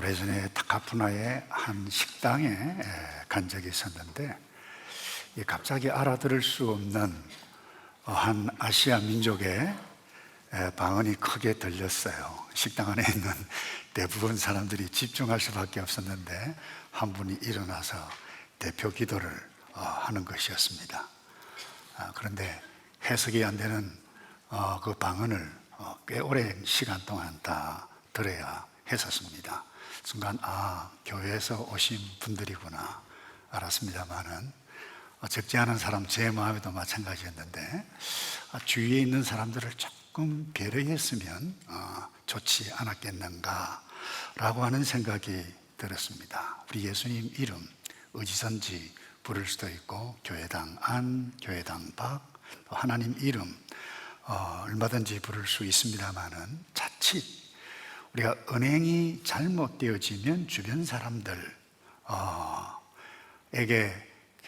오래전에 타카푸나의 한 식당에 간 적이 있었는데, 갑자기 알아들을 수 없는 한 아시아 민족의 방언이 크게 들렸어요. 식당 안에 있는 대부분 사람들이 집중할 수밖에 없었는데 한 분이 일어나서 대표 기도를 하는 것이었습니다. 그런데 해석이 안 되는 그 방언을 꽤 오랜 시간 동안 다 들어야 했었습니다. 순간 교회에서 오신 분들이구나 알았습니다만은, 적지 않은 사람 제 마음에도 마찬가지였는데, 주위에 있는 사람들을 조금 배려했으면 좋지 않았겠는가 라고 하는 생각이 들었습니다. 우리 예수님 이름 어디선지 부를 수도 있고, 교회당 안, 교회당 밖, 하나님 이름 얼마든지 부를 수 있습니다만은, 자칫 우리가 언행이 잘못되어지면 주변 사람들에게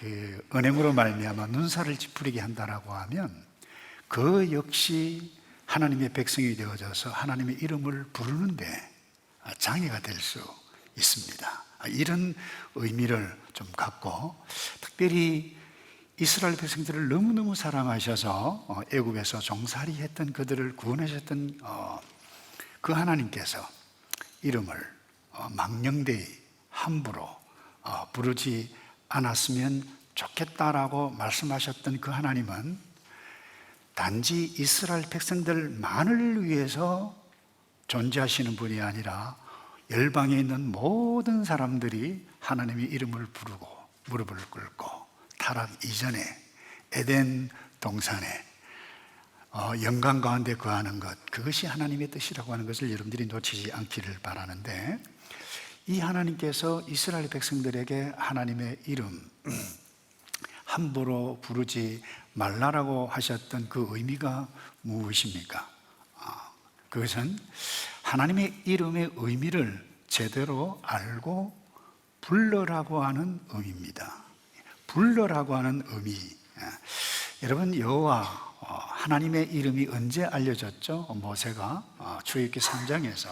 그 언행으로 말미암아 눈살을 찌푸리게 한다라고 하면, 그 역시 하나님의 백성이 되어져서 하나님의 이름을 부르는데 장애가 될 수 있습니다. 이런 의미를 좀 갖고, 특별히 이스라엘 백성들을 너무너무 사랑하셔서 애굽에서 종살이 했던 그들을 구원하셨던 그 하나님께서 이름을 망령되이 함부로 부르지 않았으면 좋겠다라고 말씀하셨던 그 하나님은 단지 이스라엘 백성들만을 위해서 존재하시는 분이 아니라 열방에 있는 모든 사람들이 하나님의 이름을 부르고 무릎을 꿇고 타락 이전에 에덴 동산에 영광 가운데 거하는 것, 그것이 하나님의 뜻이라고 하는 것을 여러분들이 놓치지 않기를 바라는데, 이 하나님께서 이스라엘 백성들에게 하나님의 이름 함부로 부르지 말라라고 하셨던 그 의미가 무엇입니까? 그것은 하나님의 이름의 의미를 제대로 알고 불러라고 하는 의미입니다. 불러라고 하는 의미. 여러분, 여호와 하나님의 이름이 언제 알려졌죠? 모세가 출애굽기 3장에서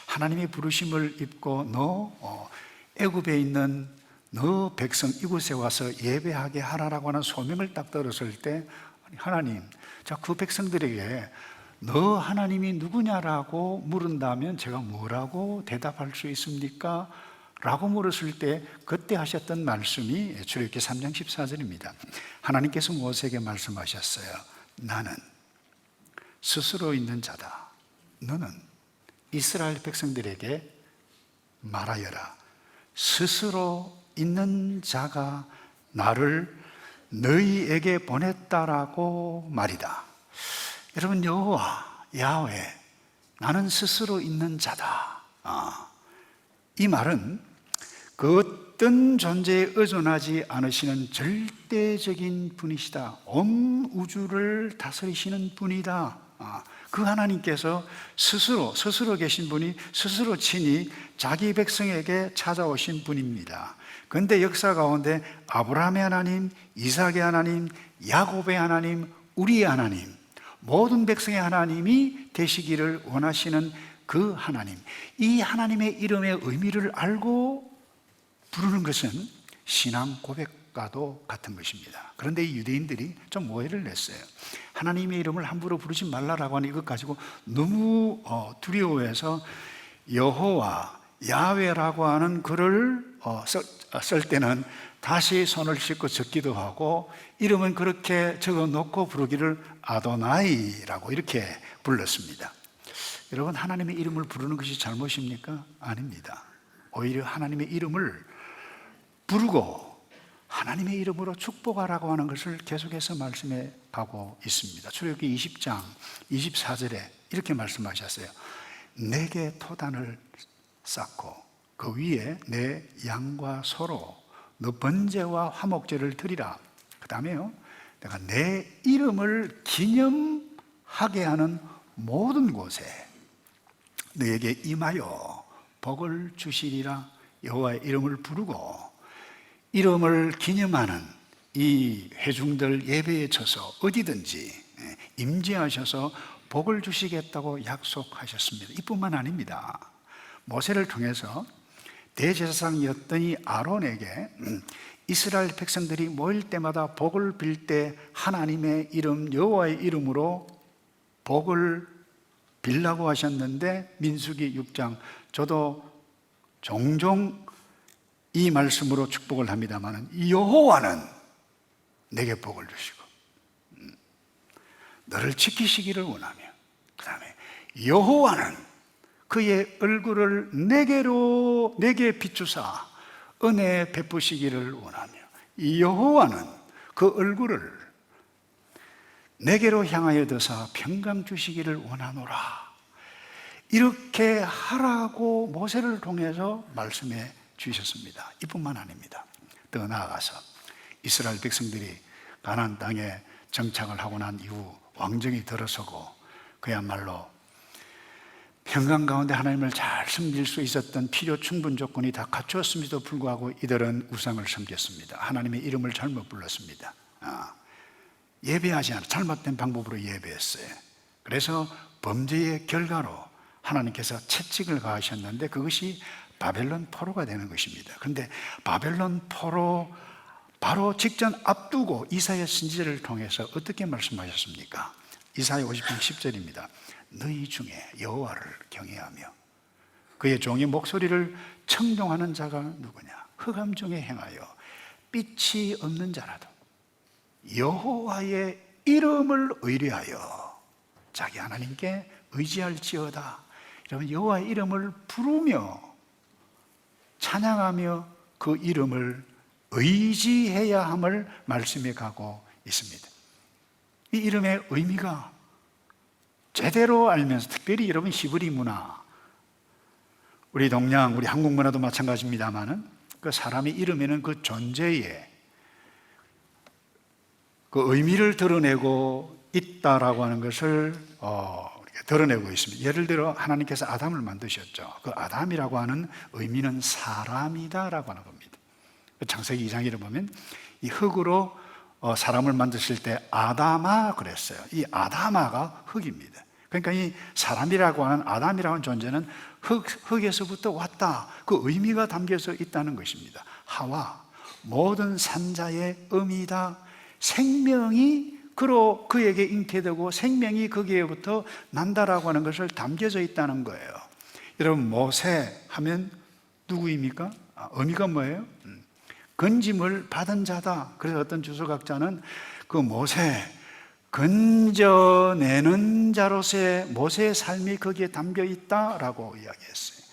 하나님의 부르심을 입고 너 애굽에 있는 너 백성 이곳에 와서 예배하게 하라라고 하는 소명을 딱 들었을 때, 하나님, 자, 그 백성들에게 너 하나님이 누구냐라고 물은다면 제가 뭐라고 대답할 수 있습니까? 라고 물었을 때 그때 하셨던 말씀이 출애굽기 3장 14절입니다. 하나님께서 모세에게 말씀하셨어요. 나는 스스로 있는 자다. 너는 이스라엘 백성들에게 말하여라. 스스로 있는 자가 나를 너희에게 보냈다라고 말이다. 여러분, 여호와 야훼, 나는 스스로 있는 자다. 이 말은 그 어떤 존재에 의존하지 않으시는 절대적인 분이시다. 온 우주를 다스리시는 분이다. 그 하나님께서 스스로 계신 분이 스스로 친히 자기 백성에게 찾아오신 분입니다. 그런데 역사 가운데 아브라함의 하나님, 이삭의 하나님, 야곱의 하나님, 우리의 하나님, 모든 백성의 하나님이 되시기를 원하시는 그 하나님, 이 하나님의 이름의 의미를 알고 부르는 것은 신앙 고백과도 같은 것입니다. 그런데 이 유대인들이 좀 오해를 냈어요. 하나님의 이름을 함부로 부르지 말라라고 하는 이것 가지고 너무 두려워해서 여호와 야훼라고 하는 글을 쓸 때는 다시 손을 씻고 적기도 하고, 이름은 그렇게 적어놓고 부르기를 아도나이라고 이렇게 불렀습니다. 여러분, 하나님의 이름을 부르는 것이 잘못입니까? 아닙니다. 오히려 하나님의 이름을 부르고 하나님의 이름으로 축복하라고 하는 것을 계속해서 말씀해 가고 있습니다. 출애굽기 20장 24절에 이렇게 말씀하셨어요. 내게 토단을 쌓고 그 위에 내 양과 소로 너 번제와 화목제를 드리라. 그 다음에요, 내가 내 이름을 기념하게 하는 모든 곳에 너에게 임하여 복을 주시리라. 여호와의 이름을 부르고 이름을 기념하는 이 회중들 예배에 쳐서 어디든지 임재하셔서 복을 주시겠다고 약속하셨습니다. 이뿐만 아닙니다. 모세를 통해서 대제사장이었던 이 아론에게 이스라엘 백성들이 모일 때마다 복을 빌 때 하나님의 이름, 여호와의 이름으로 복을 빌라고 하셨는데, 민수기 6장, 저도 종종 이 말씀으로 축복을 합니다만, 여호와는 내게 복을 주시고 너를 지키시기를 원하며, 그 다음에 여호와는 그의 얼굴을 내게 비추사 은혜 베푸시기를 원하며, 이 여호와는 그 얼굴을 내게로 향하여 드사 평강 주시기를 원하노라. 이렇게 하라고 모세를 통해서 말씀해 주셨습니다. 이뿐만 아닙니다. 더 나아가서 이스라엘 백성들이 가나안 땅에 정착을 하고 난 이후 왕정이 들어서고 그야말로 평강 가운데 하나님을 잘 섬길 수 있었던 필요 충분 조건이 다 갖추었음에도 불구하고 이들은 우상을 섬겼습니다. 하나님의 이름을 잘못 불렀습니다. 예배하지 않아 잘못된 방법으로 예배했어요. 그래서 범죄의 결과로 하나님께서 채찍을 가하셨는데, 그것이 바벨론 포로가 되는 것입니다. 그런데 바벨론 포로 바로 직전 앞두고 이사야 선지자를 통해서 어떻게 말씀하셨습니까? 이사야 50장 10절입니다. 너희 중에 여호와를 경외하며 그의 종의 목소리를 청종하는 자가 누구냐? 흑암 중에 행하여 빛이 없는 자라도 여호와의 이름을 의뢰하여 자기 하나님께 의지할지어다. 여러분, 여호와의 이름을 부르며 찬양하며 그 이름을 의지해야 함을 말씀해 가고 있습니다. 이 이름의 의미가 제대로 알면서, 특별히 여러분 히브리 문화, 우리 동양, 우리 한국 문화도 마찬가지입니다만은 그 사람의 이름에는 그 존재의 그 의미를 드러내고 있다라고 하는 것을 드러내고 있습니다. 예를 들어 하나님께서 아담을 만드셨죠. 그 아담이라고 하는 의미는 사람이다라고 하는 겁니다. 창세기 2장에 보면 이 흙으로 사람을 만드실 때 아담아 그랬어요. 이 아담아가 흙입니다. 그러니까 이 사람이라고 하는, 아담이라고 하는 존재는 흙에서부터 왔다, 그 의미가 담겨져 있다는 것입니다. 하와, 모든 산자의 의미다. 생명이 그에게 잉태되고 생명이 거기에부터 난다라고 하는 것을 담겨져 있다는 거예요. 여러분, 모세 하면 누구입니까? 의미가 뭐예요? 건짐을 받은 자다. 그래서 어떤 주석학자는 그 모세, 건져내는 자로서의 모세의 삶이 거기에 담겨 있다라고 이야기했어요.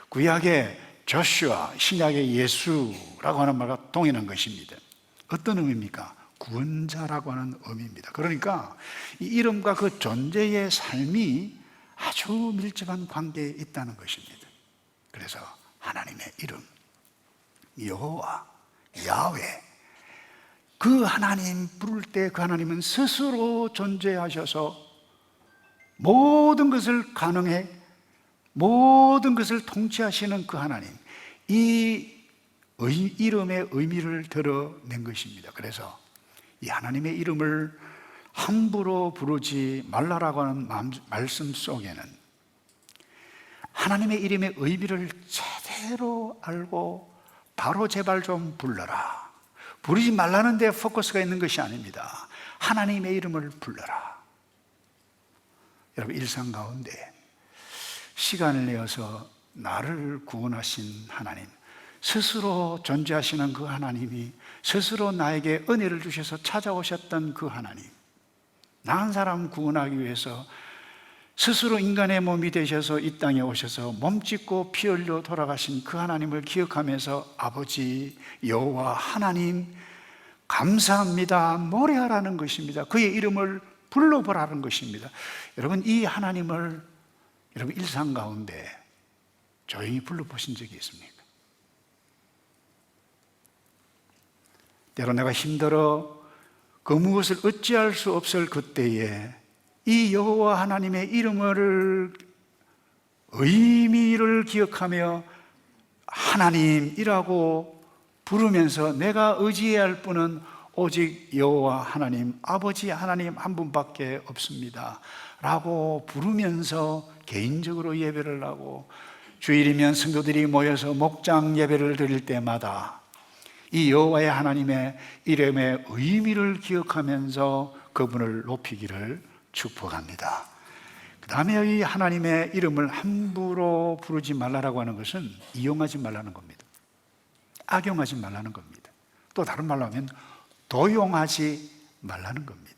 구약의 조슈아, 신약의 예수라고 하는 말과 동일한 것입니다. 어떤 의미입니까? 구원자라고 하는 의미입니다. 그러니까 이 이름과 그 존재의 삶이 아주 밀접한 관계에 있다는 것입니다. 그래서 하나님의 이름, 여호와, 야훼, 그 하나님 부를 때 그 하나님은 스스로 존재하셔서 모든 것을 가능해, 모든 것을 통치하시는 그 하나님, 이 이름의 의미를 드러낸 것입니다. 그래서 이 하나님의 이름을 함부로 부르지 말라라고 하는 말씀 속에는 하나님의 이름의 의미를 제대로 알고 바로 제발 좀 불러라, 부르지 말라는 데 포커스가 있는 것이 아닙니다. 하나님의 이름을 불러라. 여러분, 일상 가운데 시간을 내어서 나를 구원하신 하나님, 스스로 존재하시는 그 하나님이 스스로 나에게 은혜를 주셔서 찾아오셨던 그 하나님, 나 한 사람 구원하기 위해서 스스로 인간의 몸이 되셔서 이 땅에 오셔서 몸짓고 피 흘려 돌아가신 그 하나님을 기억하면서 아버지 여호와 하나님 감사합니다, 노래하라는 것입니다. 그의 이름을 불러보라는 것입니다. 여러분, 이 하나님을 여러분 일상 가운데 조용히 불러보신 적이 있습니까? 때로 내가 힘들어 그 무엇을 어찌할 수 없을 그때에 이 여호와 하나님의 이름을, 의미를 기억하며 하나님이라고 부르면서 내가 의지해야 할 분은 오직 여호와 하나님, 아버지 하나님 한 분밖에 없습니다 라고 부르면서 개인적으로 예배를 하고 주일이면 성도들이 모여서 목장 예배를 드릴 때마다 이 여호와의 하나님의 이름의 의미를 기억하면서 그분을 높이기를 축복합니다. 그 다음에 이 하나님의 이름을 함부로 부르지 말라라고 하는 것은 이용하지 말라는 겁니다. 악용하지 말라는 겁니다. 또 다른 말로 하면 도용하지 말라는 겁니다.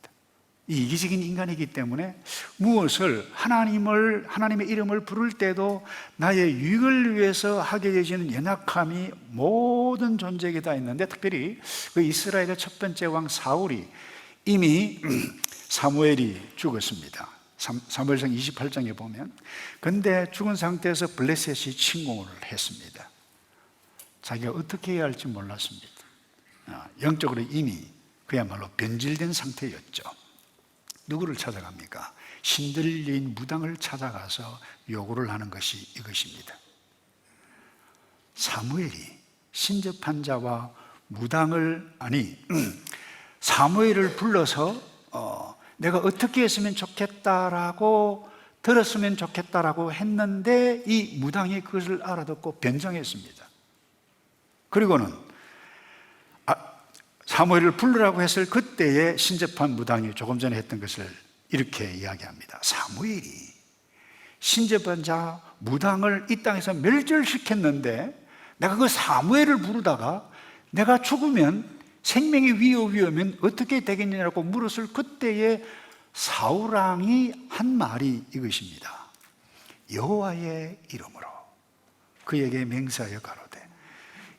이 이기적인 인간이기 때문에 무엇을 하나님의 이름을 부를 때도 나의 유익을 위해서 하게 되시는 연약함이 모든 존재에게 다 있는데, 특별히 그 이스라엘의 첫 번째 왕 사울이 이미 사무엘이 죽었습니다. 사무엘상 28장에 보면, 근데 죽은 상태에서 블레셋이 침공을 했습니다. 자기가 어떻게 해야 할지 몰랐습니다. 영적으로 이미 그야말로 변질된 상태였죠. 누구를 찾아갑니까? 신들린 무당을 찾아가서 요구를 하는 것이 이것입니다. 사무엘이 신접한 자와 사무엘을 불러서 내가 어떻게 했으면 좋겠다라고 들었으면 좋겠다라고 했는데, 이 무당이 그것을 알아듣고 변정했습니다. 그리고는 사무엘을 부르라고 했을 그때의 신접한 무당이 조금 전에 했던 것을 이렇게 이야기합니다. 사무엘이 신접한 자 무당을 이 땅에서 멸절시켰는데, 내가 그 사무엘을 부르다가 내가 죽으면 생명이 위험하면 어떻게 되겠느냐고 물었을 그때의 사울왕이 한 말이 이것입니다. 여호와의 이름으로 그에게 맹세하여 가로되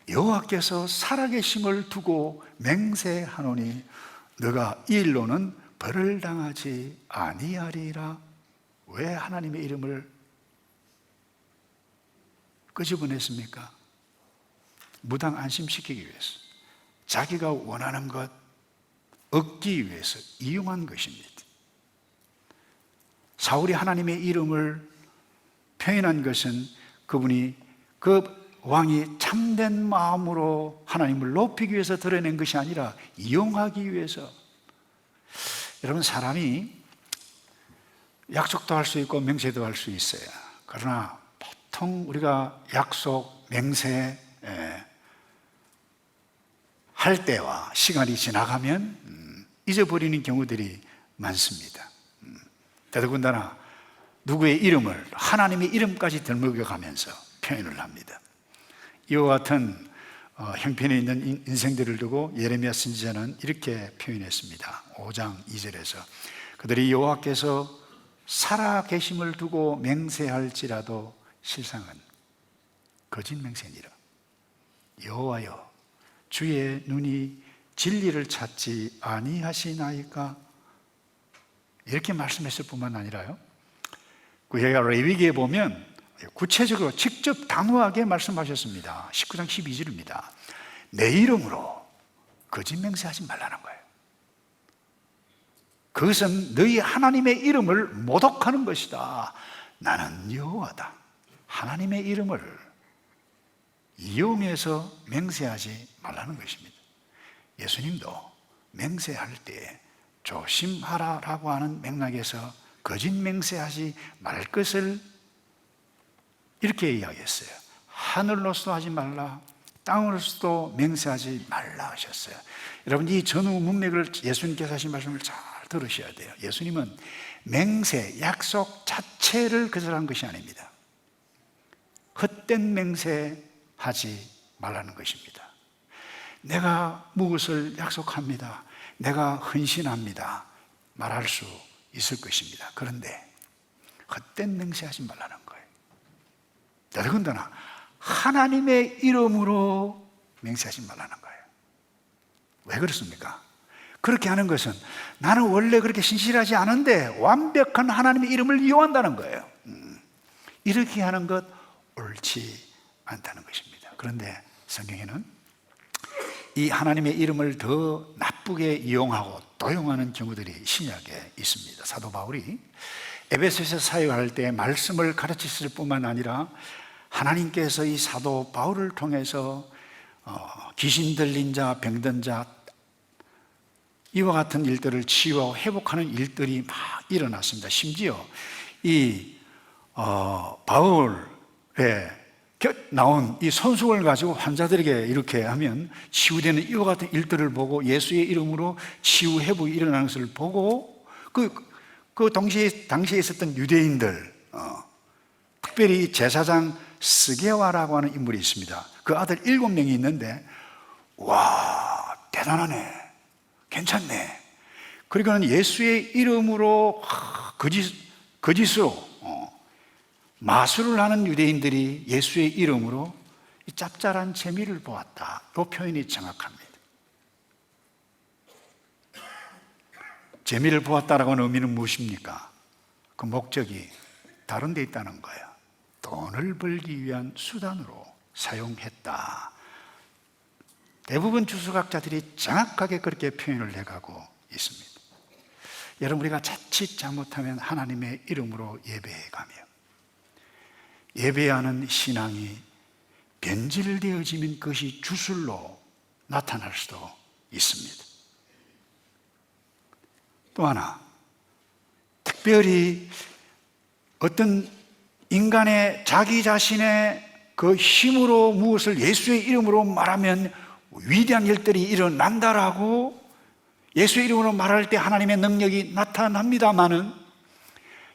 여호와께서 살아계심을 두고 맹세하노니 너가 이 일로는 벌을 당하지 아니하리라. 왜 하나님의 이름을 끄집어냈습니까? 무당 안심시키기 위해서, 자기가 원하는 것 얻기 위해서 이용한 것입니다. 사울이 하나님의 이름을 표현한 것은 그분이 그 왕이 참된 마음으로 하나님을 높이기 위해서 드러낸 것이 아니라 이용하기 위해서. 여러분, 사람이 약속도 할 수 있고 맹세도 할 수 있어요. 그러나 보통 우리가 약속, 맹세 할 때와 시간이 지나가면 잊어버리는 경우들이 많습니다. 더더군다나 누구의 이름을, 하나님의 이름까지 덜먹여가면서 표현을 합니다. 이와 같은 형편에 있는 인생들을 두고 예레미야 선지자는 이렇게 표현했습니다. 5장 2절에서 그들이 여호와께서 살아계심을 두고 맹세할지라도 실상은 거짓 맹세니라. 여호와여, 주의 눈이 진리를 찾지 아니하시나이까? 이렇게 말씀했을 뿐만 아니라요, 구약의 레위기에 보면 구체적으로 직접 단호하게 말씀하셨습니다. 19장 12절입니다. 내 이름으로 거짓 맹세하지 말라는 거예요. 그것은 너희 하나님의 이름을 모독하는 것이다. 나는 여호와다. 하나님의 이름을 이용해서 맹세하지 말라는 것입니다. 예수님도 맹세할 때 조심하라라고 하는 맥락에서 거짓 맹세하지 말 것을 이렇게 이야기했어요. 하늘로서도 하지 말라, 땅으로서도 맹세하지 말라 하셨어요. 여러분, 이 전후 문맥을 예수님께서 하신 말씀을 잘 들으셔야 돼요. 예수님은 맹세, 약속 자체를 거절한 것이 아닙니다. 헛된 맹세하지 말라는 것입니다. 내가 무엇을 약속합니다, 내가 헌신합니다 말할 수 있을 것입니다. 그런데 헛된 맹세하지 말라는 거예요. 더군다나 하나님의 이름으로 맹세하지 말라는 거예요. 왜 그렇습니까? 그렇게 하는 것은 나는 원래 그렇게 신실하지 않은데 완벽한 하나님의 이름을 이용한다는 거예요. 이렇게 하는 것 옳지 않다는 것입니다. 그런데 성경에는 이 하나님의 이름을 더 나쁘게 이용하고 도용하는 경우들이 신약에 있습니다. 사도 바울이 에베소에서 사역할 때 말씀을 가르쳤을 뿐만 아니라 하나님께서 이 사도 바울을 통해서 귀신 들린 자, 병든 자, 이와 같은 일들을 치유하고 회복하는 일들이 막 일어났습니다. 심지어 이 바울 나온 이 손수건을 가지고 환자들에게 이렇게 하면 치유되는 이와 같은 일들을 보고 예수의 이름으로 치유 회복이 일어나는 것을 보고 그 당시에 있었던 유대인들, 특별히 제사장 스게와라고 하는 인물이 있습니다. 그 아들 7명이 있는데, 와, 대단하네, 괜찮네. 그리고는 예수의 이름으로 거짓으로 마술을 하는 유대인들이 예수의 이름으로 이 짭짤한 재미를 보았다. 이 표현이 정확합니다. 재미를 보았다라고 하는 의미는 무엇입니까? 그 목적이 다른 데 있다는 거예요. 돈을 벌기 위한 수단으로 사용했다. 대부분 주석학자들이 정확하게 그렇게 표현을 해가고 있습니다. 여러분, 우리가 자칫 잘못하면 하나님의 이름으로 예배해가며 예배하는 신앙이 변질되어지면 그것이 주술로 나타날 수도 있습니다. 또 하나, 특별히 어떤 인간의 자기 자신의 그 힘으로 무엇을 예수의 이름으로 말하면 위대한 일들이 일어난다라고 예수의 이름으로 말할 때 하나님의 능력이 나타납니다마는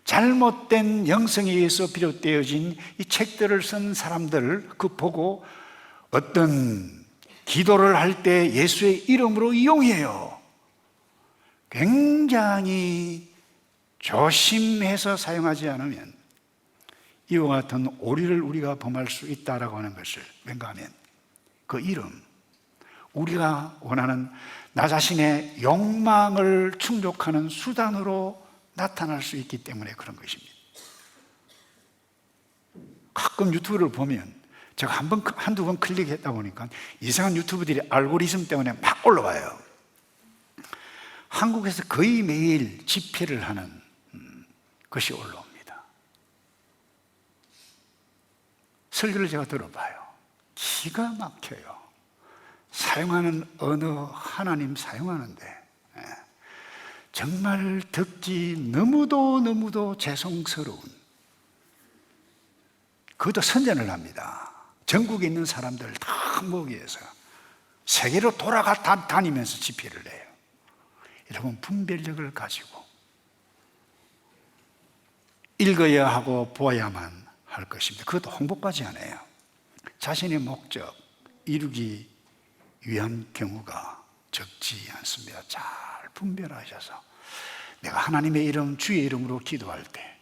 잘못된 영성에 의해서 비롯되어진 이 책들을 쓴 사람들을 보고 어떤 기도를 할 때 예수의 이름으로 이용해요. 굉장히 조심해서 사용하지 않으면 이와 같은 오류를 우리가 범할 수 있다라고 하는 것을, 왠가 하면 그 이름, 우리가 원하는 나 자신의 욕망을 충족하는 수단으로 나타날 수 있기 때문에 그런 것입니다. 가끔 유튜브를 보면 제가 한두 번 클릭했다 보니까 이상한 유튜브들이 알고리즘 때문에 막 올라와요. 한국에서 거의 매일 집회를 하는 것이 올라옵니다. 설교를 제가 들어봐요. 기가 막혀요. 사용하는 언어, 하나님 사용하는데 정말 듣기 너무도 죄송스러운, 그것도 선전을 합니다. 전국에 있는 사람들 다 모으기 위해서 세계로 다니면서 집회를 해요. 여러분, 분별력을 가지고 읽어야 하고 보아야만 할 것입니다. 그것도 홍보까지 안 해요. 자신의 목적 이루기 위한 경우가 적지 않습니다. 잘 분별하셔서 내가 하나님의 이름, 주의 이름으로 기도할 때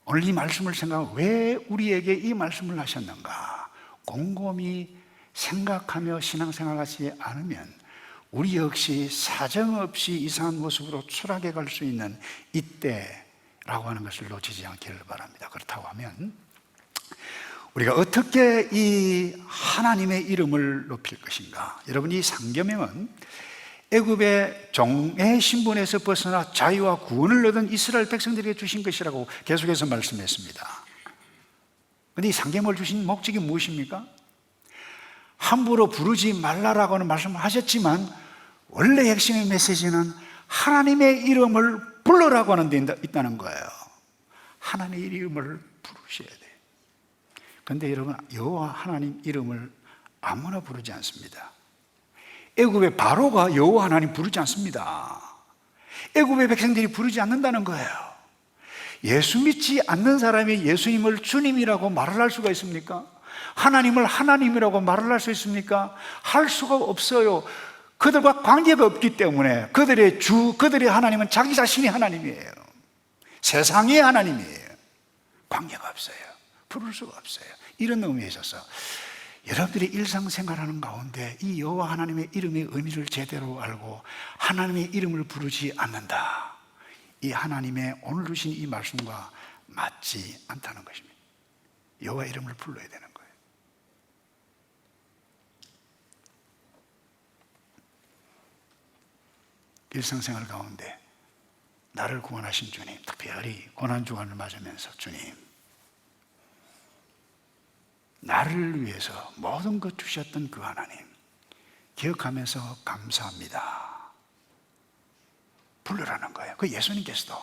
오늘 이 말씀을 생각하고 왜 우리에게 이 말씀을 하셨는가 곰곰이 생각하며 신앙생활하지 않으면 우리 역시 사정없이 이상한 모습으로 추락해 갈 수 있는 이때라고 하는 것을 놓치지 않기를 바랍니다. 그렇다고 하면 우리가 어떻게 이 하나님의 이름을 높일 것인가? 여러분, 이 상계명은 애굽의 종의 신분에서 벗어나 자유와 구원을 얻은 이스라엘 백성들에게 주신 것이라고 계속해서 말씀했습니다. 그런데 이 상계명을 주신 목적이 무엇입니까? 함부로 부르지 말라라고는 말씀하셨지만 원래 핵심의 메시지는 하나님의 이름을 불러라고 하는 데 있다는 거예요. 하나님의 이름을 부르셔야 돼요. 그런데 여러분, 여호와 하나님 이름을 아무나 부르지 않습니다. 애굽의 바로가 여호와 하나님 부르지 않습니다. 애굽의 백성들이 부르지 않는다는 거예요. 예수 믿지 않는 사람이 예수님을 주님이라고 말을 할 수가 있습니까? 하나님을 하나님이라고 말을 할 수 있습니까? 할 수가 없어요. 그들과 관계가 없기 때문에 그들의 주, 그들의 하나님은 자기 자신이 하나님이에요. 세상의 하나님이에요. 관계가 없어요. 부를 수가 없어요. 이런 의미에 있어서 여러분들이 일상생활하는 가운데 이 여호와 하나님의 이름의 의미를 제대로 알고 하나님의 이름을 부르지 않는다, 이 하나님의 오늘 주신 이 말씀과 맞지 않다는 것입니다. 여호와 이름을 불러야 되는 거예요. 일상생활 가운데 나를 구원하신 주님, 특별히 고난주간을 맞으면서 주님, 나를 위해서 모든 것 주셨던 그 하나님 기억하면서 감사합니다 부르라는 거예요. 그 예수님께서도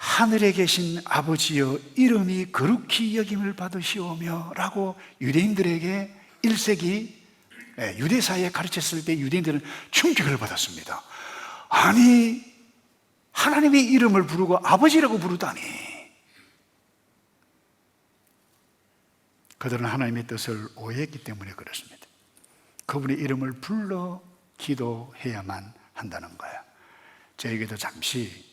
하늘에 계신 아버지여 이름이 거룩히 여김을 받으시오며 라고 유대인들에게 1세기 유대사에 가르쳤을 때 유대인들은 충격을 받았습니다. 아니, 하나님의 이름을 부르고 아버지라고 부르다니. 그들은 하나님의 뜻을 오해했기 때문에 그렇습니다. 그분의 이름을 불러 기도해야만 한다는 거예요. 저에게도 잠시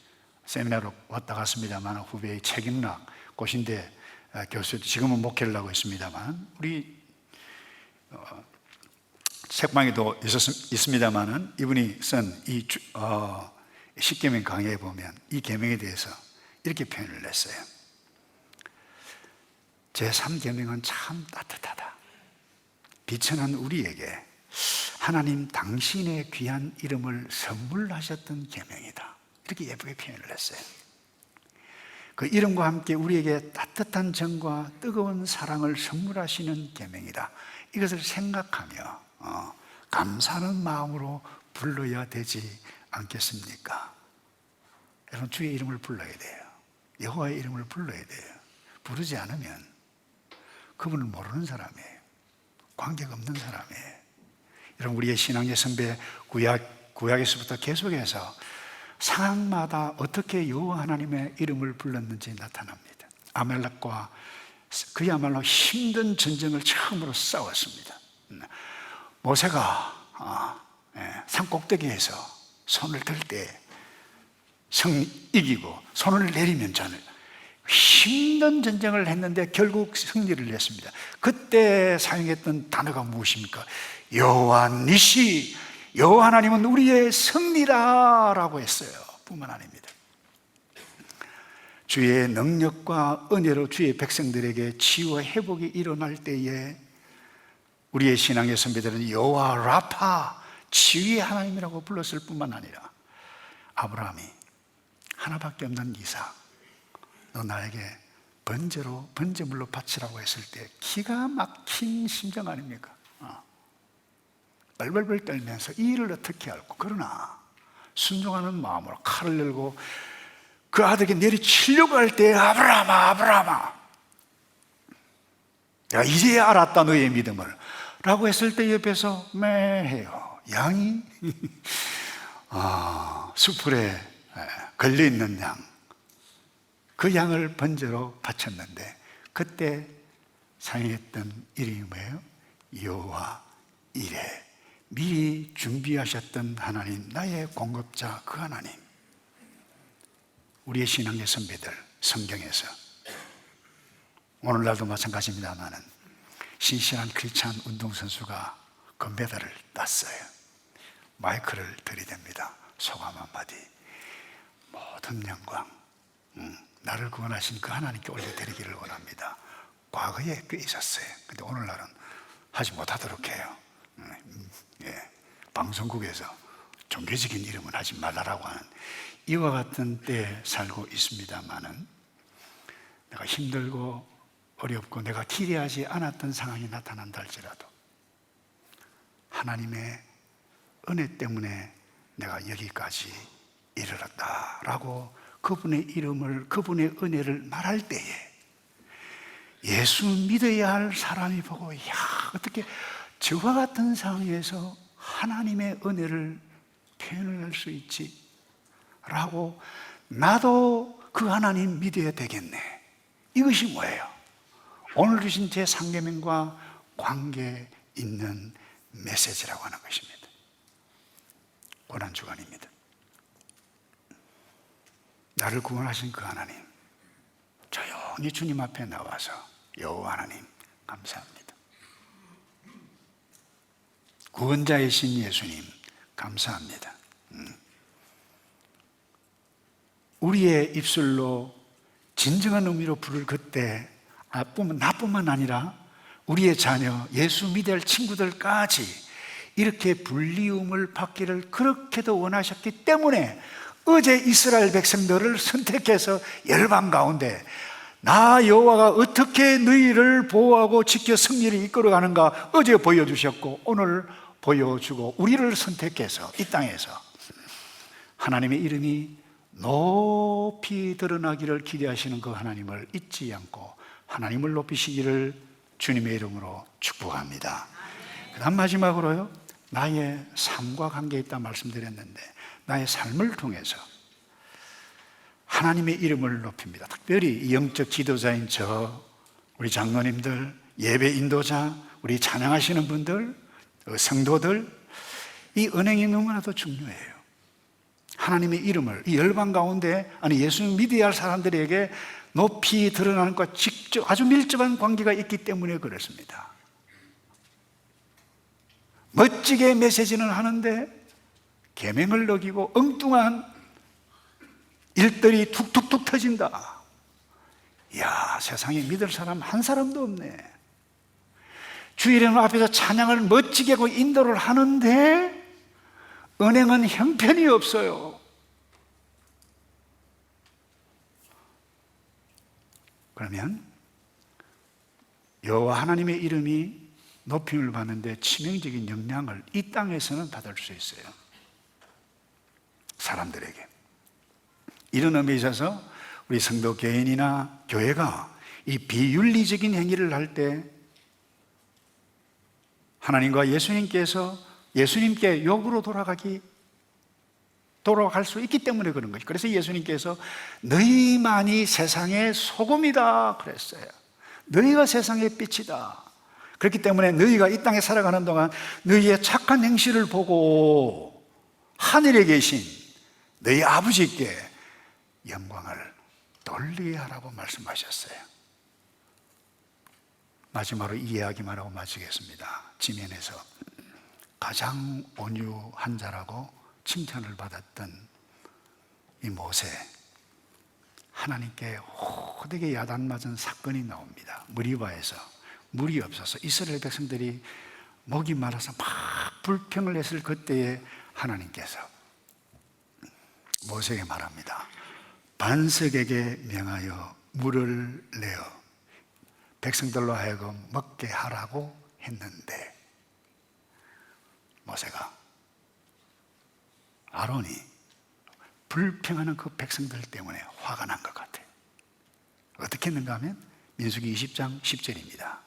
세미나로 왔다 갔습니다만 후배의 책임락 고신대 교수도 지금은 목회를 하고 있습니다만 우리 책방에도 있습니다만 이분이 쓴 이 십계명 강의에 보면 이 계명에 대해서 이렇게 표현을 했어요. 제3계명은 참 따뜻하다. 비천한 우리에게 하나님 당신의 귀한 이름을 선물하셨던 계명이다. 이렇게 예쁘게 표현을 했어요. 그 이름과 함께 우리에게 따뜻한 정과 뜨거운 사랑을 선물하시는 계명이다. 이것을 생각하며 감사하는 마음으로 불러야 되지 않겠습니까? 여러분, 주의 이름을 불러야 돼요. 여호와의 이름을 불러야 돼요. 부르지 않으면 그분을 모르는 사람이에요. 관계가 없는 사람이에요. 여러분, 우리의 신앙의 선배 구약에서부터 계속해서 상황마다 어떻게 여호와 하나님의 이름을 불렀는지 나타납니다. 아말렉과 그야말로 힘든 전쟁을 처음으로 싸웠습니다. 모세가 산 꼭대기에서 손을 들 때 이기고 손을 내리면 저는 힘든 전쟁을 했는데 결국 승리를 냈습니다. 그때 사용했던 단어가 무엇입니까? 여호와 니시, 여호와 하나님은 우리의 승리라라고 했어요. 뿐만 아닙니다. 주의 능력과 은혜로 주의 백성들에게 치유와 회복이 일어날 때에 우리의 신앙의 선배들은 여호와 라파, 치유의 하나님이라고 불렀을 뿐만 아니라 아브라함이 하나밖에 없는 이삭, 너 나에게 번제물로 바치라고 했을 때 기가 막힌 심정 아닙니까? 벌벌벌 떨면서 이 일을 어떻게 할고, 그러나 순종하는 마음으로 칼을 들고 그 아들에게 내리치려고 할 때 아브라함아, 아브라함아, 내가 이제야 알았다 너의 믿음을 라고 했을 때 옆에서 매해요. 양이 수풀에 걸려있는 양, 그 양을 번제로 바쳤는데 그때 사용했던 이름이 뭐예요? 여호와 이레, 미리 준비하셨던 하나님, 나의 공급자 그 하나님. 우리의 신앙의 선배들 성경에서 오늘날도 마찬가지입니다만 신실한 크리스찬 운동선수가 금메달을 땄어요. 마이크를 들이댑니다. 소감 한마디. 모든 영광 나를 구원하신 그 하나님께 올려드리기를 원합니다. 과거에 꽤 있었어요. 근데 오늘날은 하지 못하도록 해요. 방송국에서 종교적인 이름은 하지 말라라고 하는 이와 같은 때에 살고 있습니다만은 내가 힘들고 어렵고 내가 기대하지 않았던 상황이 나타난다 할지라도 하나님의 은혜 때문에 내가 여기까지 이르렀다라고 그분의 이름을, 그분의 은혜를 말할 때에 예수 믿어야 할 사람이 보고, 야, 어떻게 저와 같은 상황에서 하나님의 은혜를 표현을 할 수 있지? 라고 나도 그 하나님 믿어야 되겠네. 이것이 뭐예요? 오늘 주신 제 상계명과 관계 있는 메시지라고 하는 것입니다. 고난주간입니다. 나를 구원하신 그 하나님, 조용히 주님 앞에 나와서 여호와 하나님 감사합니다. 구원자이신 예수님 감사합니다. 우리의 입술로 진정한 의미로 부를 그때 나뿐만 아니라 우리의 자녀, 예수 믿을 친구들까지 이렇게 불리움을 받기를 그렇게도 원하셨기 때문에 어제 이스라엘 백성들을 선택해서 열방 가운데 나 여호와가 어떻게 너희를 보호하고 지켜 승리를 이끌어가는가 어제 보여주셨고 오늘 보여주고 우리를 선택해서 이 땅에서 하나님의 이름이 높이 드러나기를 기대하시는 그 하나님을 잊지 않고 하나님을 높이시기를 주님의 이름으로 축복합니다. 그 다음 마지막으로요, 나의 삶과 관계 있다 말씀드렸는데 나의 삶을 통해서 하나님의 이름을 높입니다. 특별히 영적 지도자인 우리 장로님들, 예배 인도자, 우리 찬양하시는 분들, 성도들, 이 은행이 너무나도 중요해요. 하나님의 이름을 이 열방 가운데, 예수님 믿어야 할 사람들에게 높이 드러나는 것과 직접 아주 밀접한 관계가 있기 때문에 그렇습니다. 멋지게 메시지는 하는데 계명을 어기고 엉뚱한 일들이 툭툭툭 터진다. 이야, 세상에 믿을 사람 한 사람도 없네. 주일에는 앞에서 찬양을 멋지게 하고 인도를 하는데 은행은 형편이 없어요. 그러면 여호와 하나님의 이름이 높임을 받는데 치명적인 영향을 이 땅에서는 받을 수 있어요. 사람들에게. 이런 의미에 있어서 우리 성도 개인이나 교회가 이 비윤리적인 행위를 할 때 하나님과 예수님께 욕으로 돌아갈 수 있기 때문에 그런 것이죠. 그래서 예수님께서 너희만이 세상의 소금이다 그랬어요. 너희가 세상의 빛이다. 그렇기 때문에 너희가 이 땅에 살아가는 동안 너희의 착한 행실을 보고 하늘에 계신 너희 아버지께 영광을 돌리게 하라고 말씀하셨어요. 마지막으로 이 이야기만 하고 마치겠습니다. 지면에서 가장 온유한 자라고 칭찬을 받았던 이 모세, 하나님께 호되게 야단맞은 사건이 나옵니다. 무리바에서 물이 없어서 이스라엘 백성들이 목이 말라서 막 불평을 했을 그때에 하나님께서 모세에게 말합니다. 반석에게 명하여 물을 내어 백성들로 하여금 먹게 하라고 했는데 모세가, 아론이 불평하는 그 백성들 때문에 화가 난 것 같아요. 어떻게 했는가 하면 민수기 20장 10절입니다.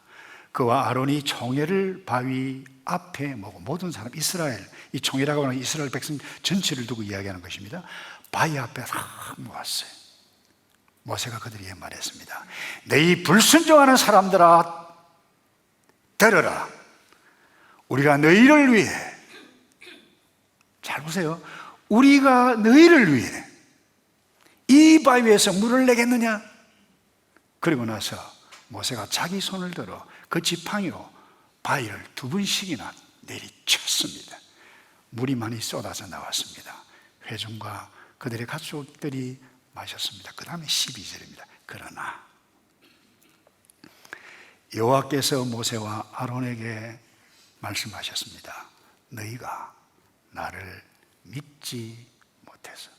그와 아론이 총회를 바위 앞에 모고, 모든 사람 이스라엘, 이 총회라고 하는 이스라엘 백성 전체를 두고 이야기하는 것입니다. 바위 앞에 다 모았어요. 모세가 그들에게 말했습니다. 내 이 불순종하는 사람들아, 들어라. 우리가 너희를 위해, 잘 보세요, 우리가 너희를 위해 이 바위에서 물을 내겠느냐? 그리고 나서 모세가 자기 손을 들어 그 지팡이로 바위를 2번씩이나 내리쳤습니다. 물이 많이 쏟아져 나왔습니다. 회중과 그들의 가족들이 마셨습니다. 그 다음에 12절입니다. 그러나 여호와께서 모세와 아론에게 말씀하셨습니다. 너희가 나를 믿지 못해서.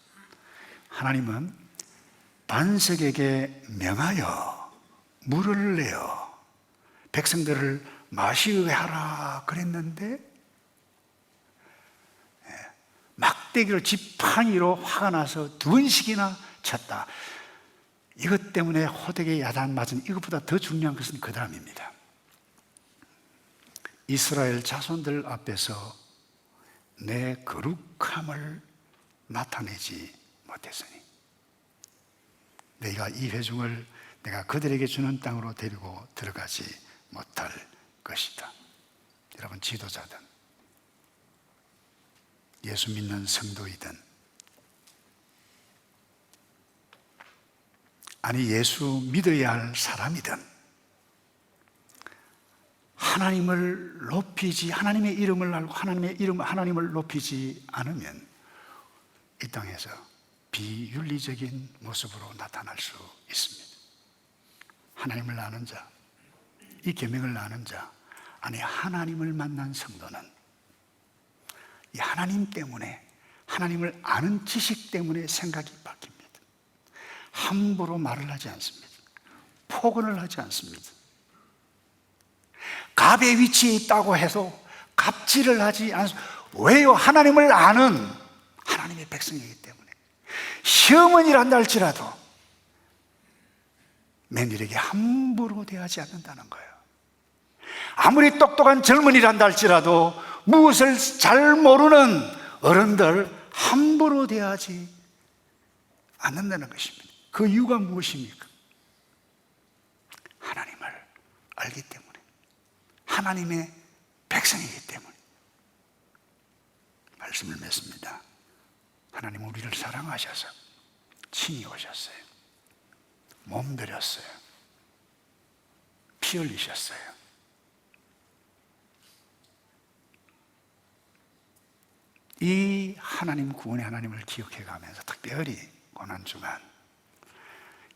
하나님은 반석에게 명하여 물을 내어 백성들을 마시게 하라 그랬는데 막대기를 지팡이로 화가 나서 2번씩이나 쳤다. 이것 때문에 호되게 야단 맞은, 이것보다 더 중요한 것은 그 다음입니다. 이스라엘 자손들 앞에서 내 거룩함을 나타내지 못했으니 너희가 이 회중을 내가 그들에게 주는 땅으로 데리고 들어가지 못할 것이다. 여러분, 지도자든 예수 믿는 성도이든, 아니 예수 믿어야 할 사람이든 하나님을 높이지, 하나님의 이름을 알고 하나님을 높이지 않으면 이 땅에서 비윤리적인 모습으로 나타날 수 있습니다. 하나님을 아는 자, 이 계명을 아는 자, 아니 하나님을 만난 성도는 이 하나님 때문에, 하나님을 아는 지식 때문에 생각이 바뀝니다. 함부로 말을 하지 않습니다. 폭언을 하지 않습니다. 갑의 위치에 있다고 해서 갑질을 하지 않습니다. 왜요? 하나님을 아는 하나님의 백성이기 때문에. 시어머니를 한다 할지라도 며느리에게 함부로 대하지 않는다는 거예요. 아무리 똑똑한 젊은이란다 할지라도 무엇을 잘 모르는 어른들 함부로 대하지 않는다는 것입니다. 그 이유가 무엇입니까? 하나님을 알기 때문에, 하나님의 백성이기 때문에. 말씀을 맺습니다. 하나님은 우리를 사랑하셔서 친히 오셨어요. 몸 들였어요. 피 흘리셨어요. 이 하나님 구원의 하나님을 기억해가면서 특별히 고난주간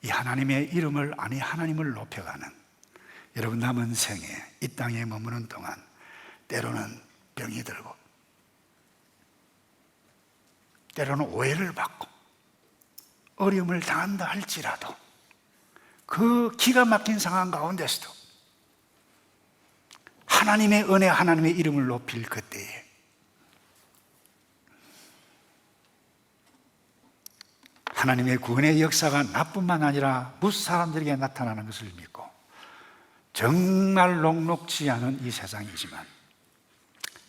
이 하나님의 이름을, 아니 하나님을 높여가는 여러분 남은 생에 이 땅에 머무는 동안 때로는 병이 들고 때로는 오해를 받고 어려움을 당한다 할지라도 그 기가 막힌 상황 가운데서도 하나님의 은혜, 하나님의 이름을 높일 그때에 하나님의 구원의 역사가 나뿐만 아니라 무수 사람들에게 나타나는 것을 믿고 정말 녹록지 않은 이 세상이지만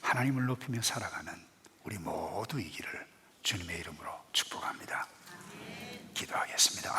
하나님을 높이며 살아가는 우리 모두이기를 주님의 이름으로 축복합니다. 기도하겠습니다.